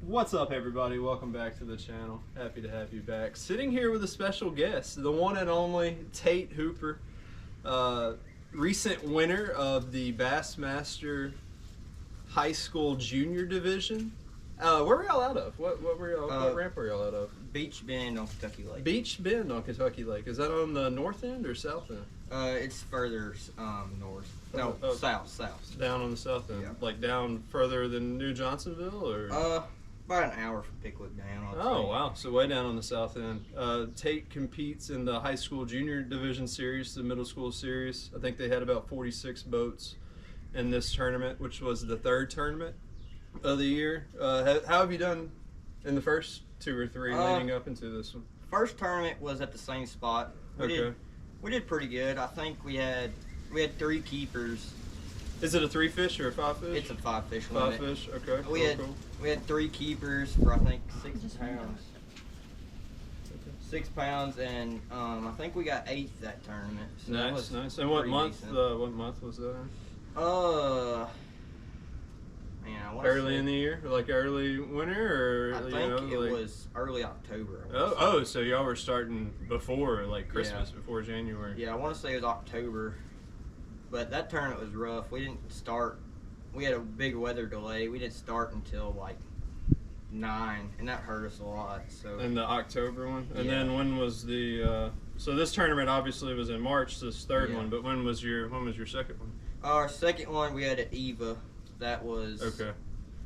What's up, everybody? Welcome back to the channel. Happy to have you back. Sitting here with a special guest, the one and only Tate Hooper, recent winner of the Bassmaster High School Junior Division. Where were y'all out of? What ramp were y'all out of? Beach Bend on Kentucky Lake. Beach Bend on Kentucky Lake. Is that on the north end or south end? It's further north. No, south. Down on the south end. Yeah. Like down further than New Johnsonville, or? About an hour from Pickwick down. Oh, wow. So way down on the south end. Tate competes in the high school junior division series, the middle school series. I think they had about 46 boats in this tournament, which was the third tournament of the year. How have you done in the first two or three leading up into this one? First tournament was at the same spot. We did pretty good. I think we had 3 keepers. Is it a 3 fish or a 5 fish? It's a 5 fish limit. 5 fish, okay. We had 3 keepers for I think 6 pounds. 6 pounds, and I think we got 8th that tournament. So nice. And what month? What month was that? Man, I want early in the year, like early winter, or I think it was early October. So y'all were starting before like Christmas, before January. Yeah, I want to say it was October, but that tournament was rough. We didn't start. We had a big weather delay. We didn't start until like 9, and that hurt us a lot. So. In the October one, and then when was the? So this tournament obviously was in March. This third one, but when was your second one? Our second one we had at Eva. That was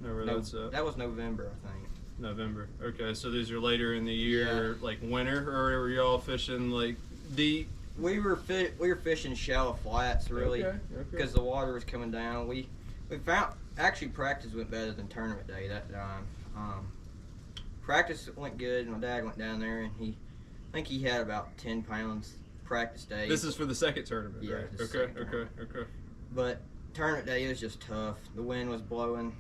that was November, I think. November. Okay, so these are later in the year, like winter, or were y'all fishing like deep? We were fishing shallow flats, really, because the water was coming down. We found actually practice went better than tournament day that time. Practice went good. My dad went down there, and I think he had about 10 pounds practice day. This is for the second tournament, yeah, right? Okay. But tournament day, it was just tough. The wind was blowing.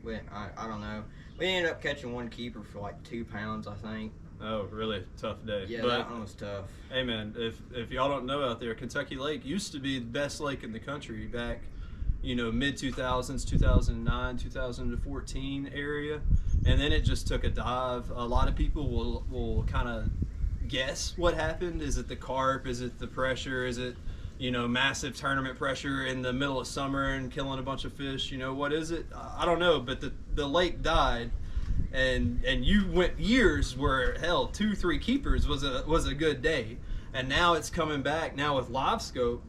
I don't know. We ended up catching 1 keeper for like 2 pounds, I think. Oh, really tough day. Yeah, but that one was tough. Hey man, if y'all don't know out there, Kentucky Lake used to be the best lake in the country back, mid 2000s, 2009, 2014 area, and then it just took a dive. A lot of people will kind of guess what happened. Is it the carp? Is it the pressure? Is it massive tournament pressure in the middle of summer and killing a bunch of fish? What is it? I don't know, but the lake died, and you went years where 2-3 keepers was a good day, and now it's coming back. Now with live scope,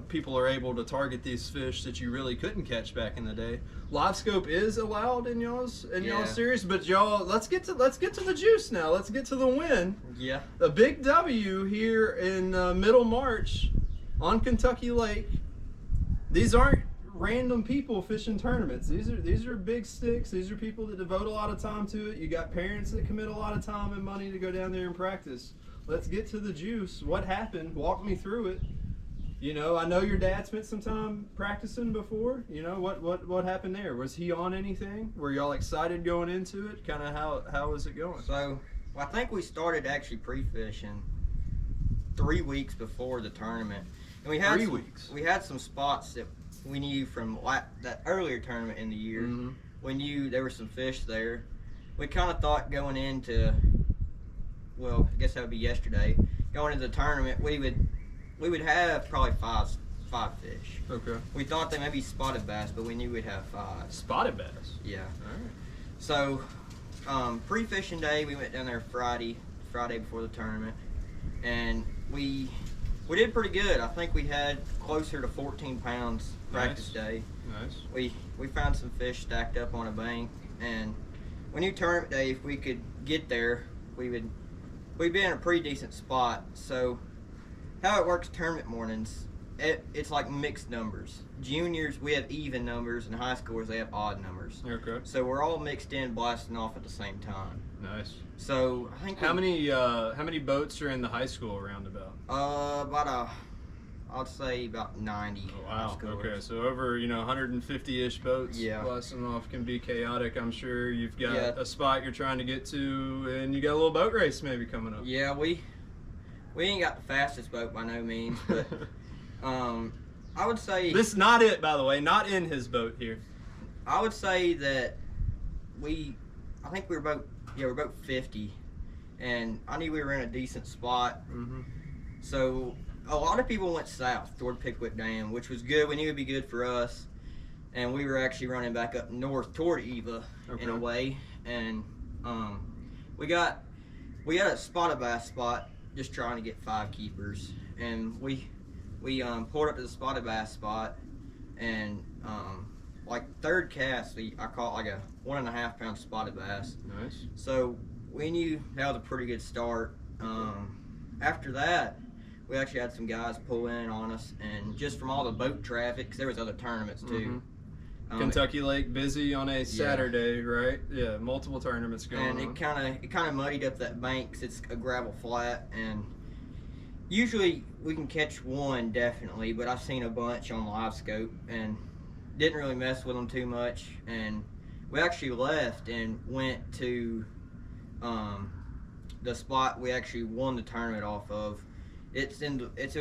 people are able to target these fish that you really couldn't catch back in the day. Live scope is allowed in y'all's series, but y'all, let's get to the juice now. Let's get to the win. Yeah. A big W here in middle March. On Kentucky Lake. These aren't random people fishing tournaments. These are big sticks. These are people that devote a lot of time to it. You got parents that commit a lot of time and money to go down there and practice. Let's get to the juice. What happened? Walk me through it. I know your dad spent some time practicing before. What happened there? Was he on anything? Were y'all excited going into it? Kind of how was it going? So I think we started actually pre-fishing 3 weeks before the tournament. And we had 3 weeks. We had some spots that we knew from that earlier tournament in the year. Mm-hmm. We knew there were some fish there. We kind of thought going into, well, I guess that would be yesterday. Going into the tournament, we would have probably five fish. Okay. We thought they may be spotted bass, but we knew we'd have 5. Spotted bass. Yeah. All right. So, pre-fishing day, we went down there Friday before the tournament, and we did pretty good. I think we had closer to 14 pounds practice day. Nice. We found some fish stacked up on a bank, and we knew tournament day, if we could get there, we'd be in a pretty decent spot. So how it works tournament mornings, it's like mixed numbers. Juniors, we have even numbers, and high schoolers, they have odd numbers. Okay. So we're all mixed in, blasting off at the same time. Nice. So I think how many boats are in the high school roundabout? I'd say about 90. Oh, wow. Okay, so over 150-ish boats. Yeah. Blasting off can be chaotic. I'm sure you've got a spot you're trying to get to, and you got a little boat race maybe coming up. Yeah, we ain't got the fastest boat by no means, but I would say this is not it, by the way. Not in his boat here. I would say that I think we were both, we're both 50, and I knew we were in a decent spot. Mm-hmm. So a lot of people went south toward Pickwick Dam, which was good. We knew it'd be good for us, and we were actually running back up north toward Eva in a way, and we got a spotted bass spot just trying to get 5 keepers, and we pulled up to the spotted bass spot, and like third cast I caught like a 1.5 pound spotted bass. Nice. So we knew that was a pretty good start. After that, we actually had some guys pull in on us, and just from all the boat traffic, because there was other tournaments too. Kentucky Lake busy on a Saturday, right? Yeah, multiple tournaments going on. And it kind of muddied up that bank because it's a gravel flat, and usually we can catch one definitely, but I've seen a bunch on live scope and didn't really mess with them too much. And we actually left and went to the spot we actually won the tournament off of. It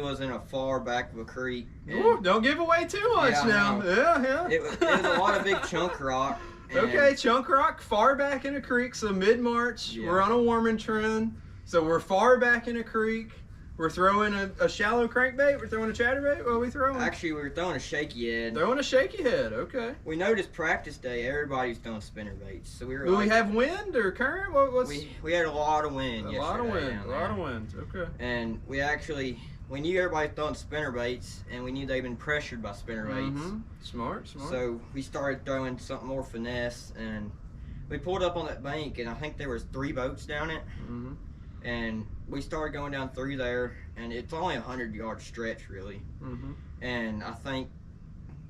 was in a far back of a creek. Ooh, don't give away too much now. Yeah. It was a lot of big chunk rock. Okay, chunk rock, far back in a creek. So mid-March, we're on a warming trend. So we're far back in a creek. We're throwing a shallow crankbait. We're throwing a chatterbait. What are we throwing? Actually, we were throwing a shaky head. Throwing a shaky head. Okay. We noticed practice day, everybody's throwing spinner baits. So we were. Do we have wind or current? We had a lot of wind. A lot of wind. Okay. And we knew everybody throwing spinner baits, and we knew they'd been pressured by spinner baits. Smart. So we started throwing something more finesse, and we pulled up on that bank, and I think there was 3 boats down it. And we started going down through there, and it's only a 100-yard stretch, really. And I think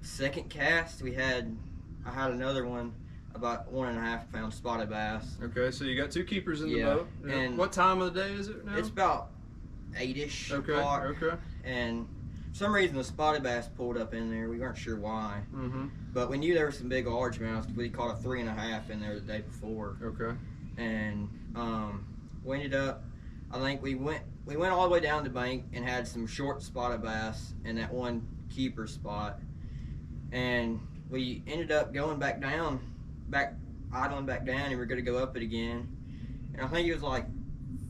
second cast, I had another one, about 1.5 pound spotted bass. Okay, so you got 2 keepers in the boat. Yeah. And what time of the day is it now? It's about 8-ish o'clock. Okay. And for some reason, the spotted bass pulled up in there. We weren't sure why. But we knew there were some big largemouths. We caught a 3.5 in there the day before. Okay. And we ended up, I think we went all the way down the bank and had some short spotted bass in that one keeper spot. And we ended up going idling back down, and we were going to go up it again. And I think it was like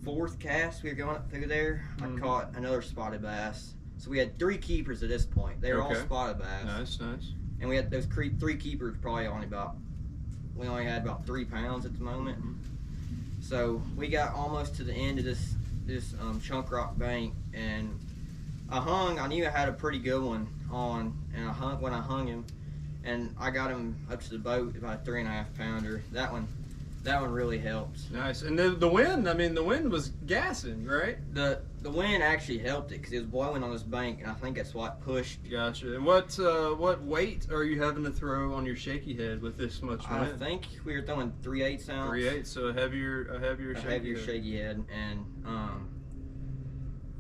4th cast, we were going up through there. I caught another spotted bass. So we had 3 keepers at this point. They were all spotted bass. Nice. And we had those 3 keepers probably we only had about 3 pounds at the moment. So we got almost to the end of this chunk rock bank, and I knew I had a pretty good one on, and when I hung him, and I got him up to the boat, about a 3.5 pounder. That one really helped. Nice. And the wind, the wind was gassing, right? The wind actually helped it because it was blowing on this bank, and I think that's what pushed. Gotcha. And what weight are you having to throw on your shaky head with this much wind? I think we were throwing 3/8 ounce. 3/8, so a heavier shaky head, and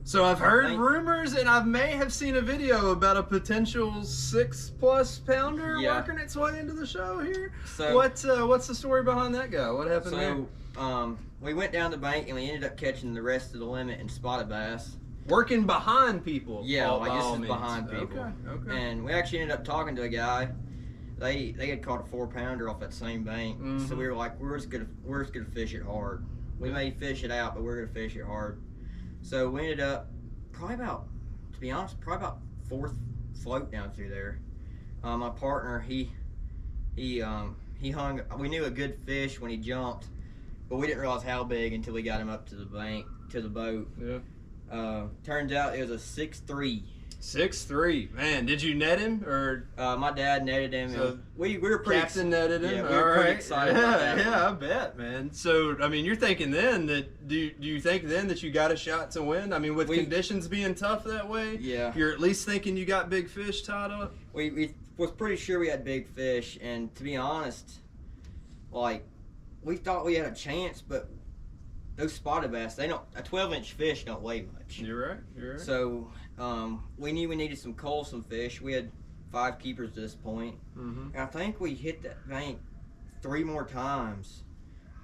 So I've heard rumors, and I may have seen a video about a potential 6+ pounder working its way into the show here. So what's the story behind that guy? What happened there? We went down the bank, and we ended up catching the rest of the limit in spotted bass. Working behind people. Yeah, like this is behind people. Okay. And we actually ended up talking to a guy. They had caught a 4-pounder off that same bank. So we were like, we're just gonna fish it hard. We may fish it out, but we're gonna fish it hard. So we ended up probably about 4th float down through there. My partner, he hung. We knew a good fish when he jumped, but we didn't realize how big until we got him up to the bank, to the boat. Yeah. Turns out it was a 6'3". 6'3". Man, did you net him or? My dad netted him. So we were pretty. Captain netted him. Yeah, we were pretty excited about that. Yeah, I bet, man. So you're thinking then that do you think then that you got a shot to win? With conditions being tough that way. Yeah. You're at least thinking you got big fish tied up. We was pretty sure we had big fish, and to be honest, we thought we had a chance, but those spotted bass, a 12-inch fish don't weigh much. You're right. So we knew we needed some Colson fish. We had 5 keepers at this point. And I think we hit that bank 3 more times,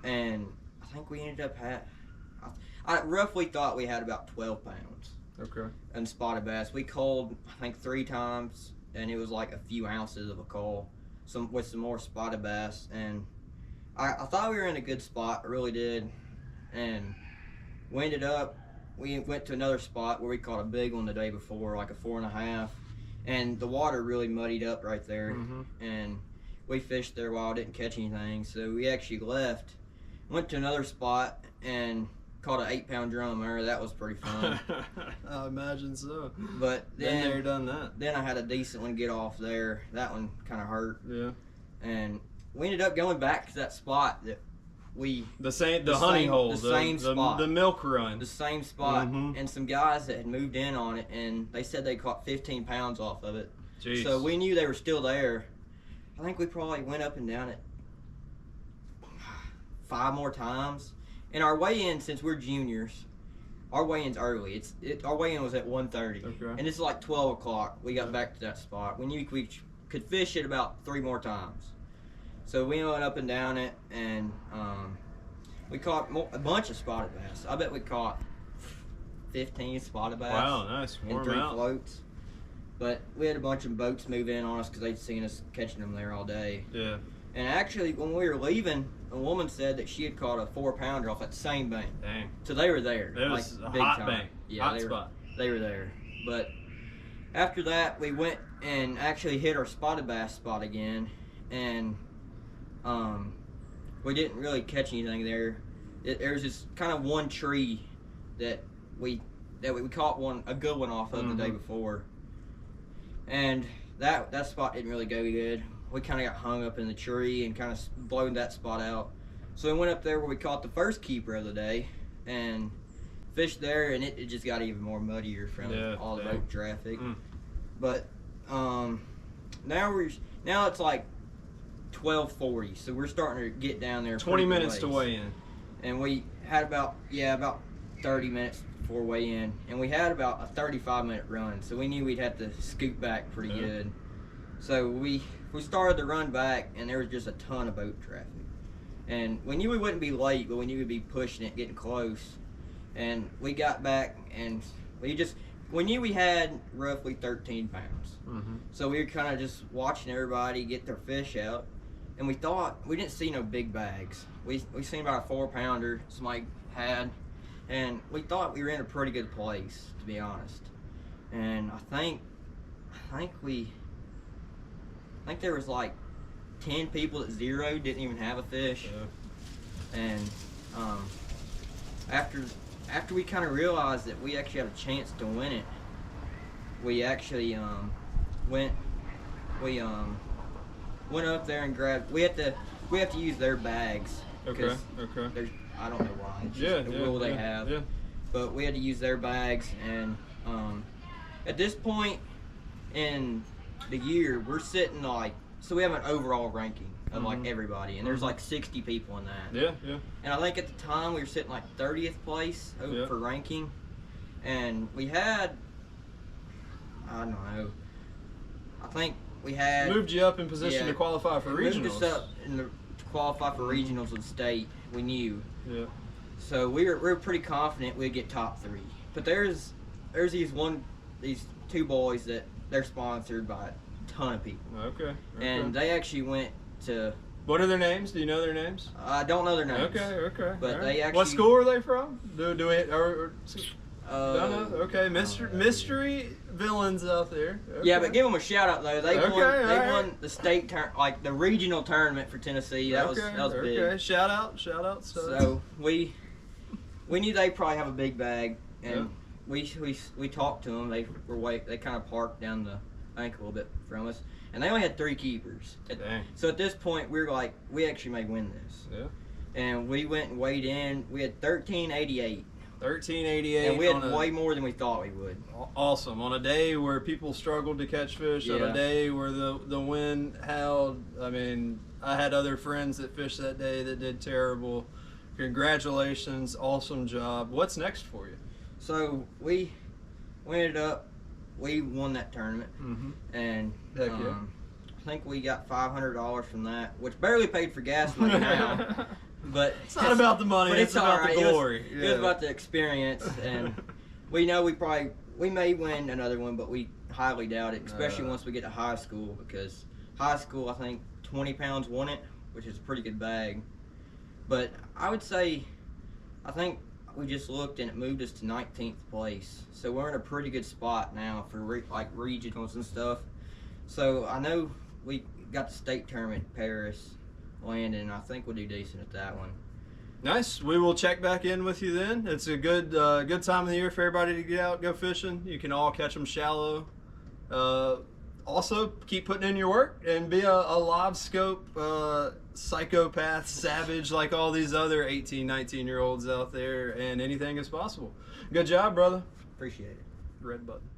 and I think we ended up I roughly thought we had about 12 pounds. Okay. And spotted bass. We culled, I think, 3 times, and it was like a few ounces of a cull. some more spotted bass, and I thought we were in a good spot. I really did, and we went to another spot where we caught a big one the day before, like a 4.5, and the water really muddied up right there, and we fished there a while, didn't catch anything, so we actually left, went to another spot, and caught an 8-pound drum there. That was pretty fun. I imagine so. But then Been there, done that. Then I had a decent one get off there. That one kind of hurt. Yeah. And we ended up going back to that spot that the honey hole, the same spot, the milk run, the same spot, and some guys that had moved in on it, and they said they caught 15 pounds off of it. Jeez. So we knew they were still there. I think we probably went up and down it 5 more times. And our weigh-in, since we're juniors, our weigh-in's early. Our weigh-in was at 1:30, and it's like 12 o'clock. We got back to that spot. We knew we could fish it about 3 more times. So we went up and down it, and we caught a bunch of spotted bass. I bet we caught 15 spotted bass. Wow, nice. And 3 floats. But we had a bunch of boats move in on us because they'd seen us catching them there all day. Yeah. And actually, when we were leaving, a woman said that she had caught a 4-pounder off that same bank. Dang. So they were there. It was like, a big hot time. bank. Yeah, hot spot. They were there. But after that, we went and actually hit our spotted bass spot again. And we didn't really catch anything there. There was just kind of one tree that we caught a good one off of the day before. And that spot didn't really go good. We kind of got hung up in the tree and kind of blown that spot out. So we went up there where we caught the first keeper of the day and fished there, and it just got even more muddier from all the boat traffic. But now it's like 12:40, so we're starting to get down there. 20 minutes to weigh in. And we had about 30 minutes before weigh in, and we had about a 35-minute run, so we knew we'd have to scoot back pretty good. So we started to run back, and there was just a ton of boat traffic. And we knew we wouldn't be late, but we knew we'd be pushing it, getting close. And we got back, and we knew we had roughly 13 pounds. So we were kind of just watching everybody get their fish out, and we didn't see no big bags. We seen about a 4-pounder somebody had, and we thought we were in a pretty good place, to be honest. And I think there was like 10 people at zero, didn't even have a fish. And after we kind of realized that we actually had a chance to win it, we actually went up there and grabbed. We have to use their bags. Okay. I don't know why. It's just the rule they have. Yeah. But we had to use their bags, and at this point in the year, we're sitting so we have an overall ranking of like everybody, and there's like 60 people in that. Yeah. And I think at the time we were sitting like 30th place for ranking, and we had, I don't know, I think we had moved you up in position to qualify for regionals. Moved us up to qualify for regionals of the state. We knew. Yeah. So we were pretty confident we'd get top 3. But there's these 2 boys that they're sponsored by a ton of people. Okay. And they actually went to. What are their names? Do you know their names? I don't know their names. Okay. But they actually. What school are they from? Do we? Don't know. Okay, mystery villains out there. Okay. Yeah, but give them a shout out though. They won the state the regional tournament for Tennessee. That was big. Okay, shout out. So we knew they probably have a big bag, and we talked to them. They kind of parked down the bank a little bit from us, and they only had 3 keepers. So at this point, we were like, we actually may win this. Yeah. And we went and weighed in. We had 1388. 1388. And we had way more than we thought we would. Awesome. On a day where people struggled to catch fish, on a day where the wind howled. I mean, I had other friends that fished that day that did terrible. Congratulations. Awesome job. What's next for you? So we won that tournament. And I think we got $500 from that, which barely paid for gas money now. But it's not about the money, it's about the glory. It was about the experience, and we know we may win another one, but we highly doubt it, especially once we get to high school, because high school, I think 20 pounds won it, which is a pretty good bag. But I would say, I think we just looked and it moved us to 19th place. So we're in a pretty good spot now for like regionals and stuff. So I know we got the state tournament in Paris landing, and I think we'll do decent at that one. Nice. We will check back in with you then. It's a good good time of the year for everybody to get out, go fishing. You can all catch them shallow. Also, keep putting in your work and be a live scope psychopath, savage like all these other 18, 19-year-olds out there, and anything is possible. Good job, brother. Appreciate it. Red button.